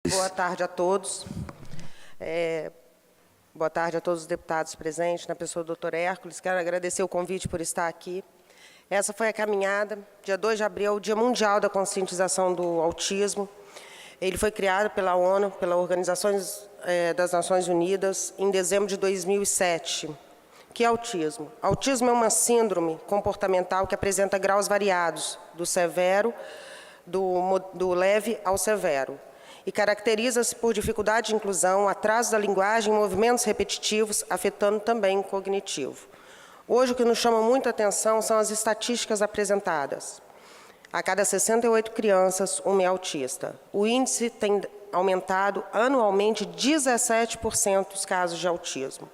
Boa tarde a todos. Boa tarde a todos os deputados presentes, na pessoa do doutor Hércules. Quero agradecer o convite por estar aqui. Essa foi a caminhada, dia 2 de abril, Dia Mundial da Conscientização do Autismo. Ele foi criado pela ONU, pela Organização das Nações Unidas, em dezembro de 2007. O que é autismo? Autismo é uma síndrome comportamental que apresenta graus variados, do severo, do leve ao severo, e caracteriza-se por dificuldade de inclusão, atraso da linguagem, movimentos repetitivos, afetando também o cognitivo. Hoje, o que nos chama muita atenção são as estatísticas apresentadas. A cada 68 crianças, uma é autista. O índice tem aumentado anualmente 17% dos casos de autismo.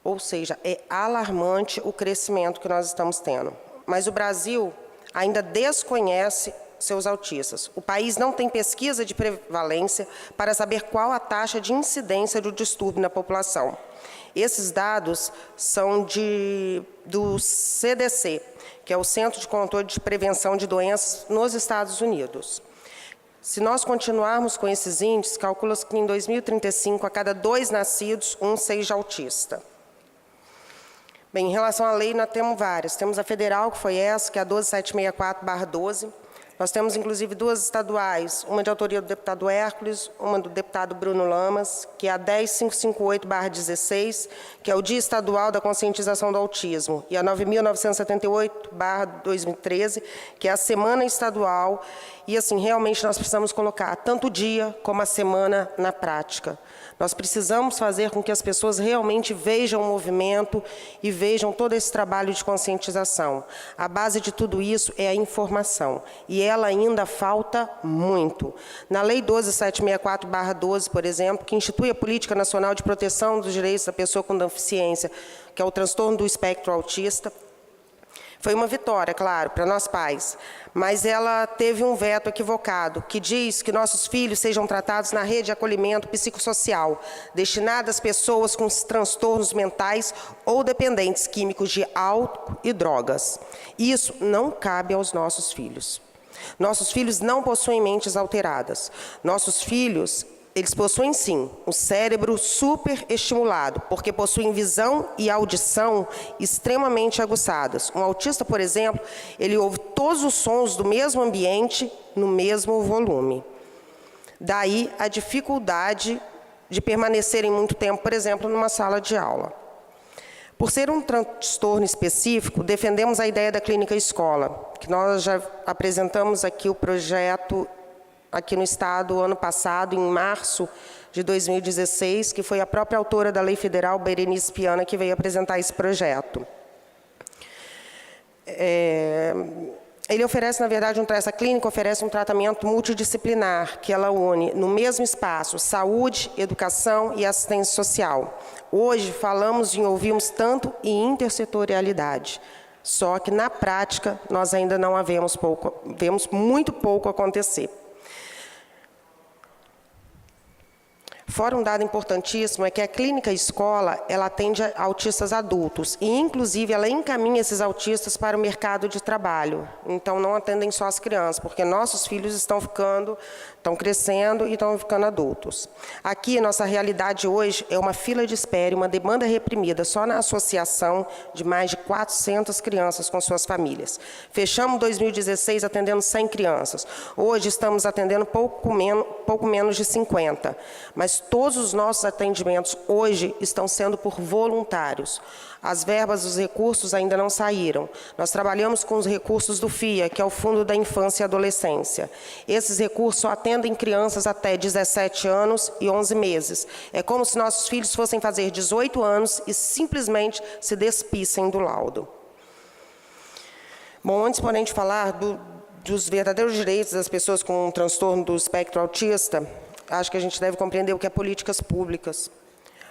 Ou seja, é alarmante o crescimento que nós estamos tendo. Mas o Brasil ainda desconhece seus autistas. O país não tem pesquisa de prevalência para saber qual a taxa de incidência do distúrbio na população. Esses dados são do CDC, que é o Centro de Controle de Prevenção de Doenças nos Estados Unidos. Se nós continuarmos com esses índices, calcula-se que em 2035, a cada 2 nascidos, um seja autista. Bem, em relação à lei, nós temos várias. Temos a federal, que foi essa, que é a 12764/12. Nós temos, inclusive, 2 estaduais, uma de autoria do deputado Hércules, uma do deputado Bruno Lamas, que é a 10558/16, que é o Dia Estadual da Conscientização do Autismo, e a 9978/2013, que é a Semana Estadual. E, assim, realmente nós precisamos colocar tanto o dia como a semana na prática. Nós precisamos fazer com que as pessoas realmente vejam o movimento e vejam todo esse trabalho de conscientização. A base de tudo isso é a informação, e ela ainda falta muito. Na Lei 12764/12, por exemplo, que institui a Política Nacional de Proteção dos Direitos da Pessoa com Deficiência, que é o transtorno do espectro autista, foi uma vitória, claro, para nós pais, mas ela teve um veto equivocado, que diz que nossos filhos sejam tratados na rede de acolhimento psicossocial, destinada às pessoas com transtornos mentais ou dependentes químicos de álcool e drogas. Isso não cabe aos nossos filhos. Nossos filhos não possuem mentes alteradas. Nossos filhos, eles possuem, sim, um cérebro superestimulado, porque possuem visão e audição extremamente aguçadas. Um autista, por exemplo, ele ouve todos os sons do mesmo ambiente no mesmo volume. Daí a dificuldade de permanecerem muito tempo, por exemplo, numa sala de aula. Por ser um transtorno específico, defendemos a ideia da clínica escola, que nós já apresentamos aqui o projeto aqui no Estado, ano passado, em março de 2016, que foi a própria autora da Lei Federal, Berenice Piana, que veio apresentar esse projeto. Ele oferece, na verdade, essa clínica oferece um tratamento multidisciplinar, que ela une no mesmo espaço saúde, educação e assistência social. Hoje, falamos e ouvimos tanto em intersetorialidade, só que, na prática, nós ainda não vemos muito pouco acontecer. Fora um dado importantíssimo é que a clínica escola, ela atende a autistas adultos e, inclusive, ela encaminha esses autistas para o mercado de trabalho. Então, não atendem só as crianças, porque nossos filhos estão crescendo e estão ficando adultos. Aqui, nossa realidade hoje é uma fila de espera e uma demanda reprimida só na associação de mais de 400 crianças com suas famílias. Fechamos 2016 atendendo 100 crianças. Hoje estamos atendendo pouco menos de 50, mas todos os nossos atendimentos hoje estão sendo por voluntários. As verbas dos recursos ainda não saíram. Nós trabalhamos com os recursos do FIA, que é o Fundo da Infância e Adolescência. Esses recursos só atendem crianças até 17 anos e 11 meses. É como se nossos filhos fossem fazer 18 anos e simplesmente se despissem do laudo. Bom, antes, porém, de falar dos verdadeiros direitos das pessoas com um transtorno do espectro autista, acho que a gente deve compreender o que é políticas públicas.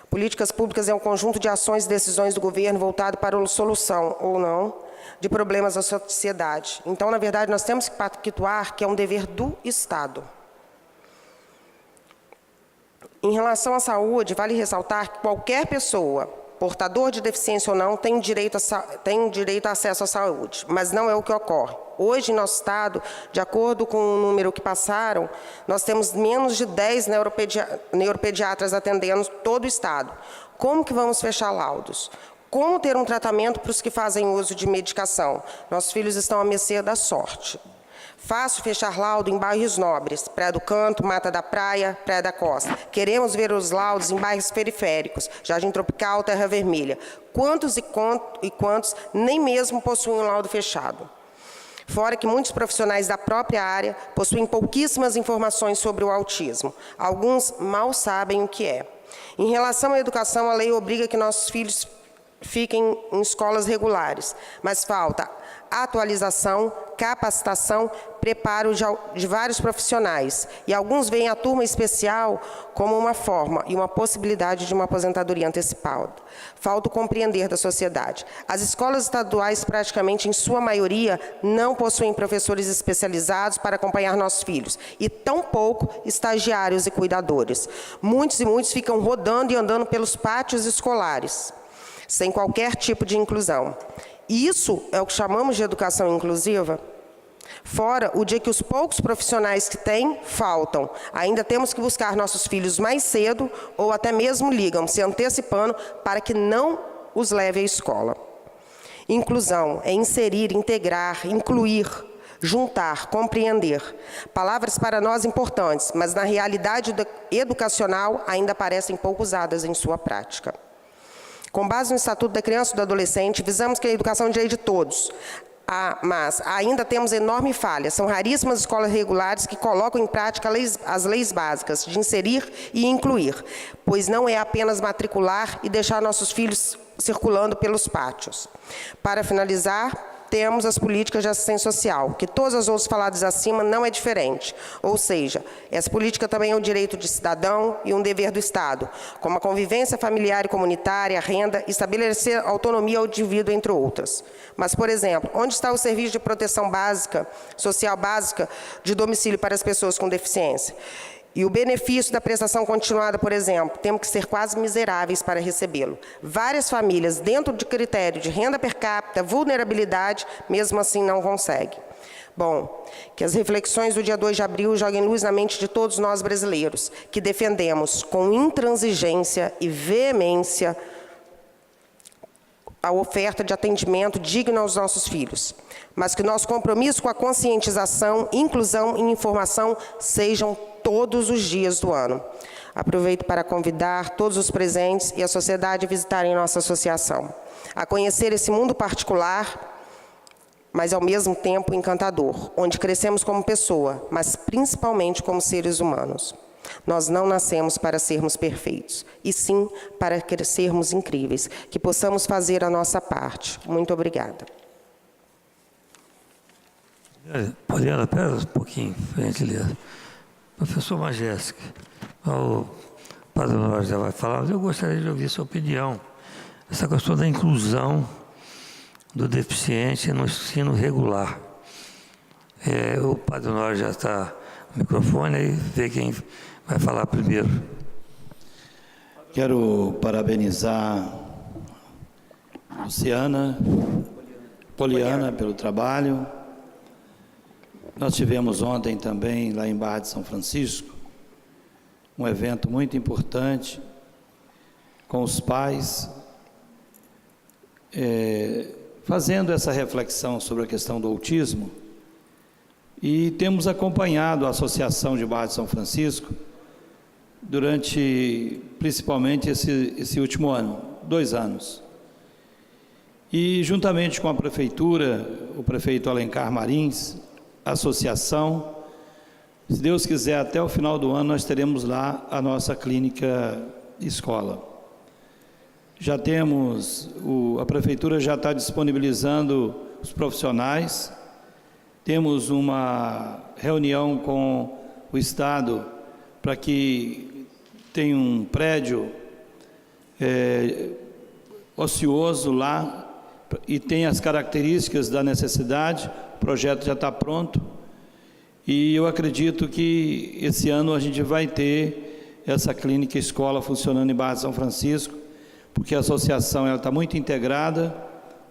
Políticas públicas é um conjunto de ações e decisões do governo voltado para a solução, ou não, de problemas da sociedade. Então, na verdade, nós temos que pactuar que é um dever do Estado. Em relação à saúde, vale ressaltar que qualquer pessoa, portador de deficiência ou não, tem direito a acesso à saúde, mas não é o que ocorre. Hoje, em nosso estado, de acordo com o número que passaram, nós temos menos de 10 neuropediatras atendendo todo o estado. Como que vamos fechar laudos? Como ter um tratamento para os que fazem uso de medicação? Nossos filhos estão à mercê da sorte. Fácil fechar laudo em bairros nobres, Praia do Canto, Mata da Praia, Praia da Costa. Queremos ver os laudos em bairros periféricos, Jardim Tropical, Terra Vermelha. Quantos e quantos nem mesmo possuem um laudo fechado? Fora que muitos profissionais da própria área possuem pouquíssimas informações sobre o autismo. Alguns mal sabem o que é. Em relação à educação, a lei obriga que nossos filhos fiquem em escolas regulares, mas falta atualização, capacitação, preparo de vários profissionais. E alguns veem a turma especial como uma forma e uma possibilidade de uma aposentadoria antecipada. Falta o compreender da sociedade. As escolas estaduais, praticamente em sua maioria, não possuem professores especializados para acompanhar nossos filhos, e tampouco estagiários e cuidadores. Muitos e muitos ficam rodando e andando pelos pátios escolares, sem qualquer tipo de inclusão. Isso é o que chamamos de educação inclusiva? Fora o dia que os poucos profissionais que têm, faltam. Ainda temos que buscar nossos filhos mais cedo, ou até mesmo ligam, se antecipando, para que não os leve à escola. Inclusão é inserir, integrar, incluir, juntar, compreender. Palavras para nós importantes, mas na realidade educacional ainda parecem pouco usadas em sua prática. Com base no Estatuto da Criança e do Adolescente, visamos que a educação é um direito de todos. Mas ainda temos enorme falha. São raríssimas escolas regulares que colocam em prática as leis básicas de inserir e incluir, pois não é apenas matricular e deixar nossos filhos circulando pelos pátios. Para finalizar, temos as políticas de assistência social, que todas as outras faladas acima não é diferente. Ou seja, essa política também é um direito de cidadão e um dever do Estado, como a convivência familiar e comunitária, a renda, estabelecer autonomia ao indivíduo, entre outras. Mas, por exemplo, onde está o serviço de proteção básica, social básica, de domicílio para as pessoas com deficiência? E o benefício da prestação continuada, por exemplo, temos que ser quase miseráveis para recebê-lo. Várias famílias, dentro de critério de renda per capita, vulnerabilidade, mesmo assim não conseguem. Bom, que as reflexões do dia 2 de abril joguem luz na mente de todos nós brasileiros, que defendemos com intransigência e veemência a oferta de atendimento digno aos nossos filhos, mas que nosso compromisso com a conscientização, inclusão e informação sejam todos os dias do ano. Aproveito para convidar todos os presentes e a sociedade a visitarem nossa associação, a conhecer esse mundo particular, mas ao mesmo tempo encantador, onde crescemos como pessoa, mas principalmente como seres humanos. Nós não nascemos para sermos perfeitos, e sim para sermos incríveis, que possamos fazer a nossa parte. Muito obrigada. Poliana, espera um pouquinho, por gentileza. Professor Majewski, o Padre Honório já vai falar, mas eu gostaria de ouvir sua opinião. Essa questão da inclusão do deficiente no ensino regular. O Padre Honório já está no microfone, aí vê quem vai falar primeiro. Quero parabenizar Luciana, Poliana pelo trabalho. Nós tivemos ontem também, lá em Barra de São Francisco, um evento muito importante com os pais, fazendo essa reflexão sobre a questão do autismo, e temos acompanhado a Associação de Barra de São Francisco durante, principalmente, esse último ano, 2 anos. E, juntamente com a Prefeitura, o prefeito Alencar Marins, a associação, se Deus quiser, até o final do ano, nós teremos lá a nossa clínica escola. Já temos, a Prefeitura já está disponibilizando os profissionais, temos uma reunião com o Estado para que tenha um prédio ocioso lá e tenha as características da necessidade. O projeto já está pronto e eu acredito que esse ano a gente vai ter essa clínica escola funcionando em Barra de São Francisco, porque a associação está muito integrada,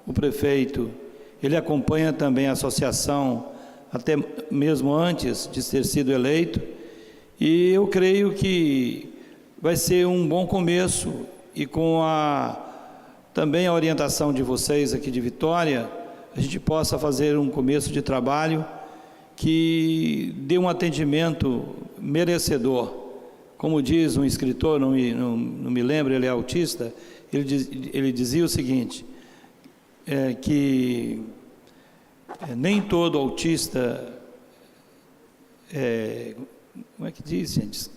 o prefeito ele acompanha também a associação, até mesmo antes de ter sido eleito, e eu creio que vai ser um bom começo, e com também a orientação de vocês aqui de Vitória, a gente possa fazer um começo de trabalho que dê um atendimento merecedor. Como diz um escritor, não me lembro, ele é autista, ele dizia o seguinte, que nem todo autista, como é que diz, gente?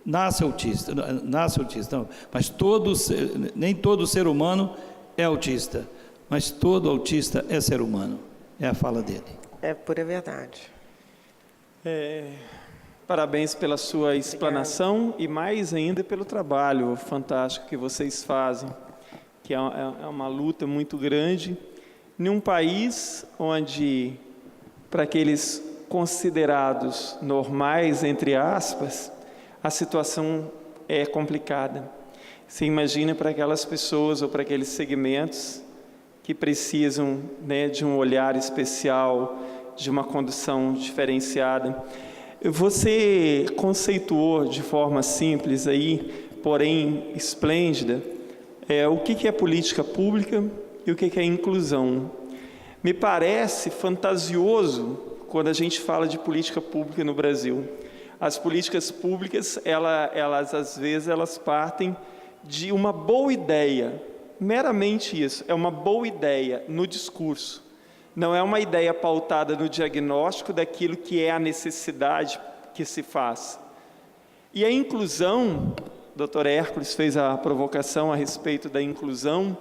Nasce autista, não, mas nem todo ser humano é autista, mas todo autista é ser humano. É a fala dele. É pura verdade. Parabéns pela sua explanação e mais ainda pelo trabalho fantástico que vocês fazem, que é uma luta muito grande em um país onde, para aqueles considerados normais, entre aspas, a situação é complicada. Você imagina para aquelas pessoas ou para aqueles segmentos que precisam, né, de um olhar especial, de uma condução diferenciada. Você conceituou de forma simples aí, porém esplêndida, o que é política pública e o que é inclusão. Me parece fantasioso quando a gente fala de política pública no Brasil. As políticas públicas, elas às vezes elas partem de uma boa ideia, meramente isso, é uma boa ideia no discurso. Não é uma ideia pautada no diagnóstico daquilo que é a necessidade que se faz. E a inclusão, o Dr. Hércules fez a provocação a respeito da inclusão.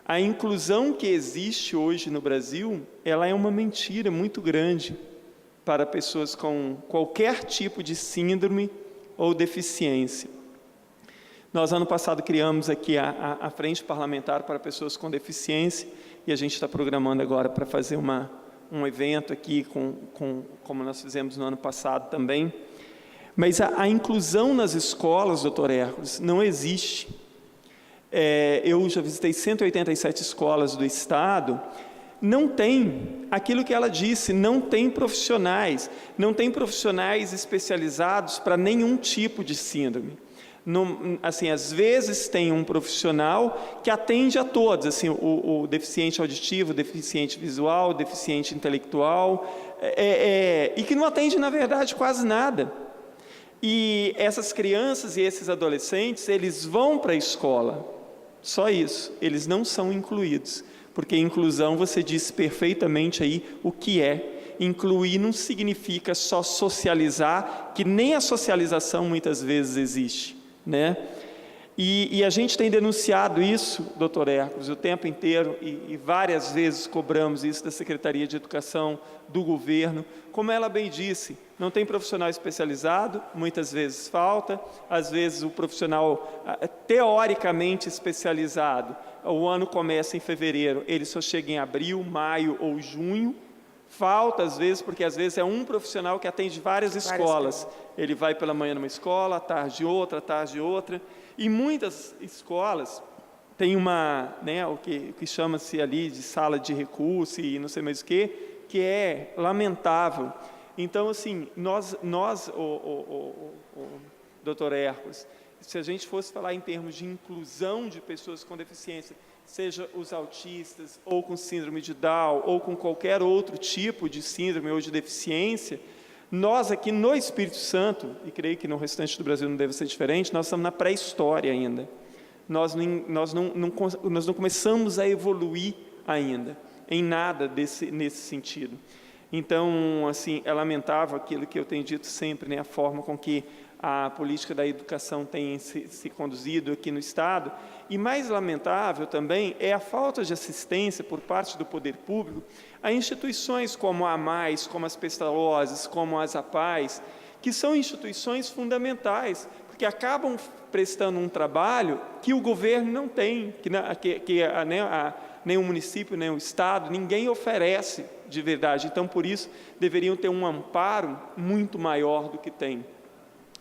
A inclusão que existe hoje no Brasil, ela é uma mentira muito grande para pessoas com qualquer tipo de síndrome ou deficiência. Nós, ano passado, criamos aqui a Frente Parlamentar para Pessoas com Deficiência, e a gente está programando agora para fazer um evento aqui, como nós fizemos no ano passado também. Mas a inclusão nas escolas, doutor Hércules, não existe. Eu já visitei 187 escolas do Estado, não tem aquilo que ela disse, não tem profissionais especializados para nenhum tipo de síndrome. Assim, às vezes tem um profissional que atende a todos, assim, o deficiente auditivo, o deficiente visual, o deficiente intelectual, e que não atende, na verdade, quase nada. E essas crianças e esses adolescentes, eles vão para a escola, só isso, eles não são incluídos, porque inclusão, você disse perfeitamente aí o que é. Incluir não significa só socializar, que nem a socialização muitas vezes existe, né? E a gente tem denunciado isso, doutor Hércules, o tempo inteiro, e várias vezes cobramos isso da Secretaria de Educação, do governo. Como ela bem disse, não tem profissional especializado, muitas vezes falta, às vezes o profissional teoricamente especializado, o ano começa em fevereiro, ele só chega em abril, maio ou junho. Falta, às vezes, porque às vezes é um profissional que atende várias escolas. Ele vai pela manhã numa escola, à tarde outra, E muitas escolas têm o que chama-se ali de sala de recurso e não sei mais o que é lamentável. Então, assim, nós doutor Hércules, se a gente fosse falar em termos de inclusão de pessoas com deficiência, seja os autistas, ou com síndrome de Down, ou com qualquer outro tipo de síndrome ou de deficiência, nós aqui no Espírito Santo, e creio que no restante do Brasil não deve ser diferente, nós estamos na pré-história ainda. Nós não começamos a evoluir ainda, em nada nesse sentido. Então, assim, é lamentável aquilo que eu tenho dito sempre, né, a forma com que a política da educação tem se conduzido aqui no Estado, e mais lamentável também é a falta de assistência por parte do poder público a instituições como a AMAIS, como as Pestalozes, como as APAES, que são instituições fundamentais, porque acabam prestando um trabalho que o governo não tem, nem o município, nem o Estado, ninguém oferece de verdade. Então, por isso, deveriam ter um amparo muito maior do que tem.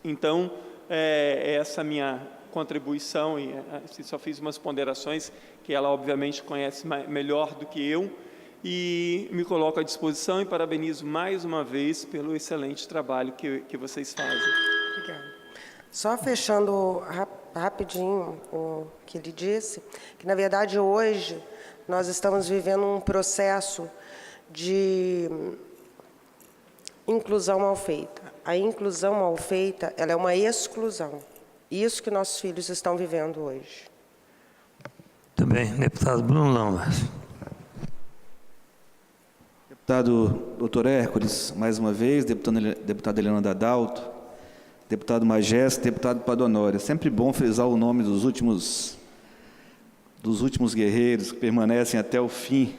Então, essa minha contribuição, e só fiz umas ponderações que ela obviamente conhece melhor do que eu, e me coloco à disposição e parabenizo mais uma vez pelo excelente trabalho que vocês fazem. Obrigada. Só fechando rapidinho o que ele disse, que na verdade hoje nós estamos vivendo um processo de inclusão mal feita. A inclusão mal feita, ela é uma exclusão. Isso que nossos filhos estão vivendo hoje. Muito bem, deputado Bruno Lamas. Deputado Dr. Hércules, mais uma vez, deputada Helena Dadalto, deputado Magés, deputado Padonório. É sempre bom frisar o nome dos últimos guerreiros que permanecem até o fim,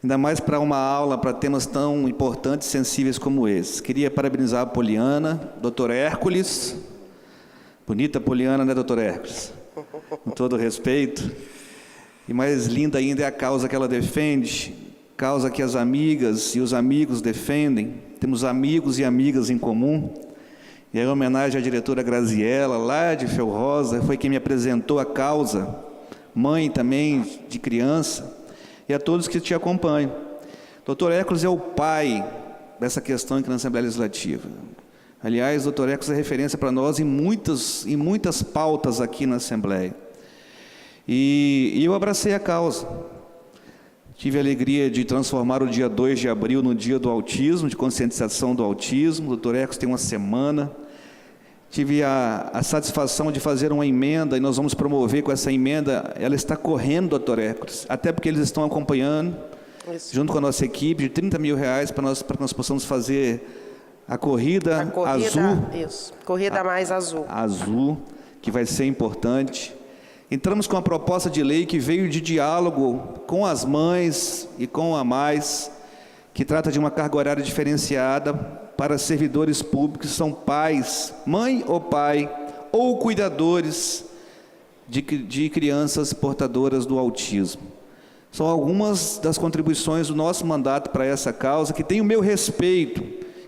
ainda mais para uma aula, para temas tão importantes e sensíveis como esse. Queria parabenizar a Poliana, Dr. Hércules, bonita Poliana, né, Dr. Hércules? Com todo respeito. E mais linda ainda é a causa que ela defende, causa que as amigas e os amigos defendem. Temos amigos e amigas em comum. E em homenagem à diretora Graziella, lá de Felrosa, foi quem me apresentou a causa, mãe também de criança, e a todos que te acompanham. Dr. Hércules é o pai dessa questão aqui na Assembleia Legislativa. Aliás, Dr. Hércules é referência para nós em muitas pautas aqui na Assembleia. E eu abracei a causa. Tive a alegria de transformar o dia 2 de abril no dia do autismo, de conscientização do autismo. O Dr. Hércules tem uma semana. Tive a satisfação de fazer uma emenda, e nós vamos promover com essa emenda. Ela está correndo, Dr. Hércules, até porque eles estão acompanhando, junto com a nossa equipe, de R$30 mil para que nós possamos fazer a corrida azul. Isso, corrida mais azul. Azul, que vai ser importante. Entramos com uma proposta de lei que veio de diálogo com as mães e com a mais, que trata de uma carga horária diferenciada para servidores públicos que são pais, mãe ou pai, ou cuidadores de crianças portadoras do autismo. São algumas das contribuições do nosso mandato para essa causa, que tem o meu respeito,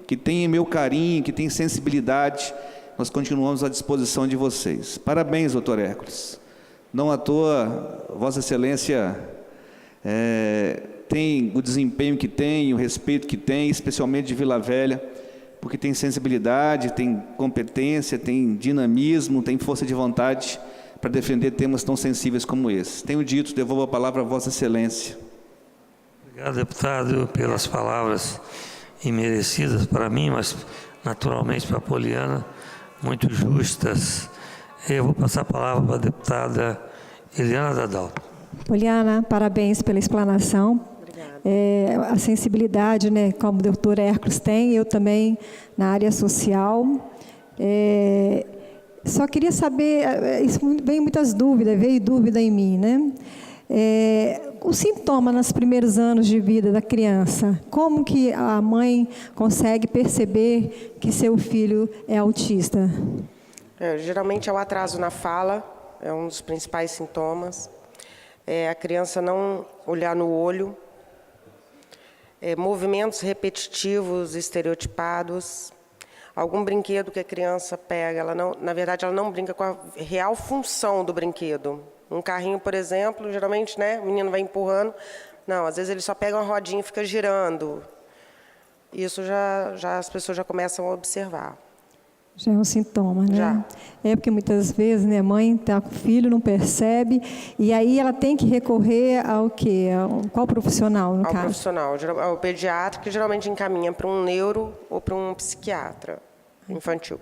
que tem o meu carinho, que tem sensibilidade. Nós continuamos à disposição de vocês. Parabéns, doutor Hércules. Não à toa, Vossa Excelência tem o desempenho que tem, o respeito que tem, especialmente de Vila Velha, porque tem sensibilidade, tem competência, tem dinamismo, tem força de vontade para defender temas tão sensíveis como esse. Tenho dito, devolvo a palavra a Vossa Excelência. Obrigado, deputado, pelas palavras imerecidas para mim, mas naturalmente para a Poliana, muito justas. Eu vou passar a palavra para a deputada Helena Dadalto. Poliana, parabéns pela explanação. A sensibilidade, né, como o doutor Hércules tem, eu também na área social. Só queria saber, isso veio muitas dúvidas, veio dúvida em mim, né? O sintoma nos primeiros anos de vida da criança, como que a mãe consegue perceber que seu filho é autista? Geralmente é o atraso na fala, é um dos principais sintomas. A criança não olhar no olho, movimentos repetitivos, estereotipados, algum brinquedo que a criança pega, na verdade, ela não brinca com a real função do brinquedo. Um carrinho, por exemplo, geralmente, né, o menino vai empurrando. Não, às vezes ele só pega uma rodinha e fica girando. Isso já as pessoas já começam a observar. Já é um sintoma, né? Já. Porque muitas vezes, né, a mãe está com o filho, não percebe, e aí ela tem que recorrer ao quê? Qual profissional, no caso? Ao profissional, ao pediatra, que geralmente encaminha para um neuro ou para um psiquiatra infantil.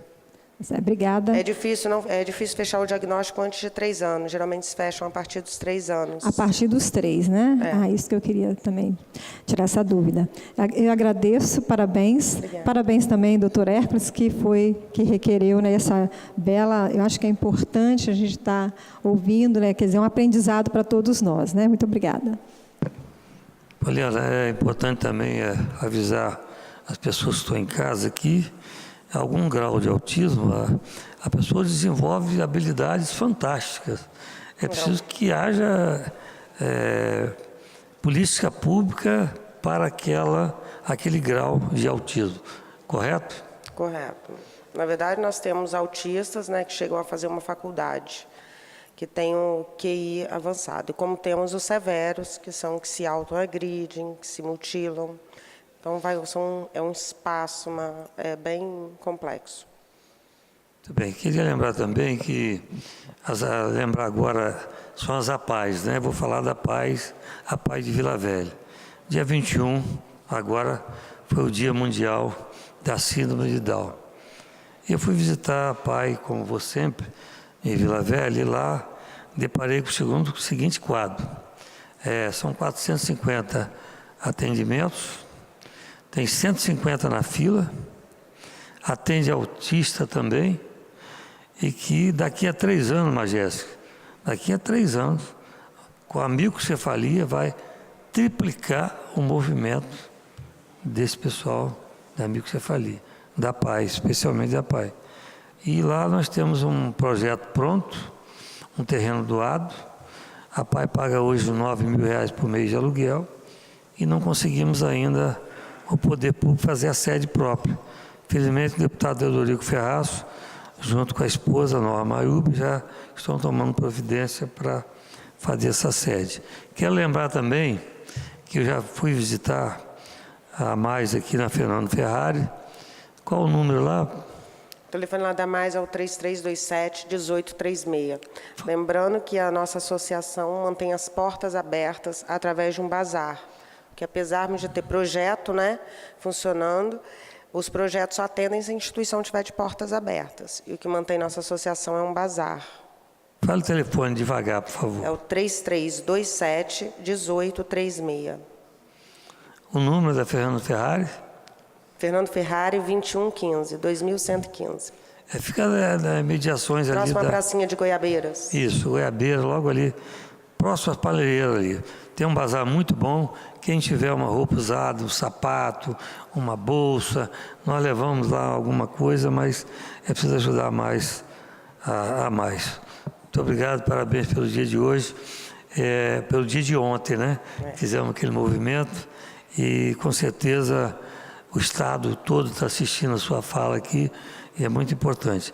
Obrigada. É difícil fechar o diagnóstico antes de 3 anos. Geralmente se fecham a partir dos 3 anos. A partir dos 3, né? Isso que eu queria também tirar essa dúvida. Eu agradeço, parabéns. Obrigada. Parabéns também, doutor Hércules, que requereu, né, essa bela... Eu acho que é importante a gente estar ouvindo, né? Quer dizer, um aprendizado para todos nós, né? Muito obrigada. Poliana, é importante também avisar as pessoas que estão em casa que algum grau de autismo, a pessoa desenvolve habilidades fantásticas. É preciso que haja política pública para aquele grau de autismo. Correto? Correto. Na verdade, nós temos autistas, né, que chegam a fazer uma faculdade, que tem o QI avançado. E como temos os severos, que são que se autoagridem, que se mutilam. Então, é um espaço bem complexo. Muito bem. Queria lembrar também que, lembrar agora, são as APAES, né? Vou falar da APAE de Vila Velha. Dia 21, agora, foi o Dia Mundial da Síndrome de Down. Eu fui visitar a APAE, como vou sempre, em Vila Velha, e lá deparei com o seguinte quadro. São 450 atendimentos, tem 150 na fila, atende autista também, e que daqui a 3 anos, Majéssica, daqui a 3 anos, com a microcefalia, vai triplicar o movimento desse pessoal da microcefalia, da APAE, especialmente da APAE. E lá nós temos um projeto pronto, um terreno doado. A APAE paga hoje R$9.000 por mês de aluguel e não conseguimos ainda o poder público fazer a sede própria. Felizmente, o deputado Deodorico Ferraço, junto com a esposa, Norma Ayub, já estão tomando providência para fazer essa sede. Quero lembrar também que eu já fui visitar a Mais aqui na Fernando Ferrari. Qual o número lá? O telefone lá da Mais é o 3327-1836. Lembrando que a nossa associação mantém as portas abertas através de um bazar, que apesar de ter projeto, né, funcionando, os projetos só atendem se a instituição tiver de portas abertas. E o que mantém nossa associação é um bazar. Fale o telefone devagar, por favor. É o 3327-1836. O número da Fernando Ferrari? Fernando Ferrari, 2115, 2115. Fica nas mediações ali Próxima pracinha de Goiabeiras. Isso, Goiabeira, logo ali, próximo às palheiras ali. Tem um bazar muito bom. Quem tiver uma roupa usada, um sapato, uma bolsa, nós levamos lá alguma coisa, mas é preciso ajudar mais a mais. Muito obrigado, parabéns pelo dia de hoje, pelo dia de ontem, né? Fizemos aquele movimento e com certeza o Estado todo está assistindo a sua fala aqui e é muito importante.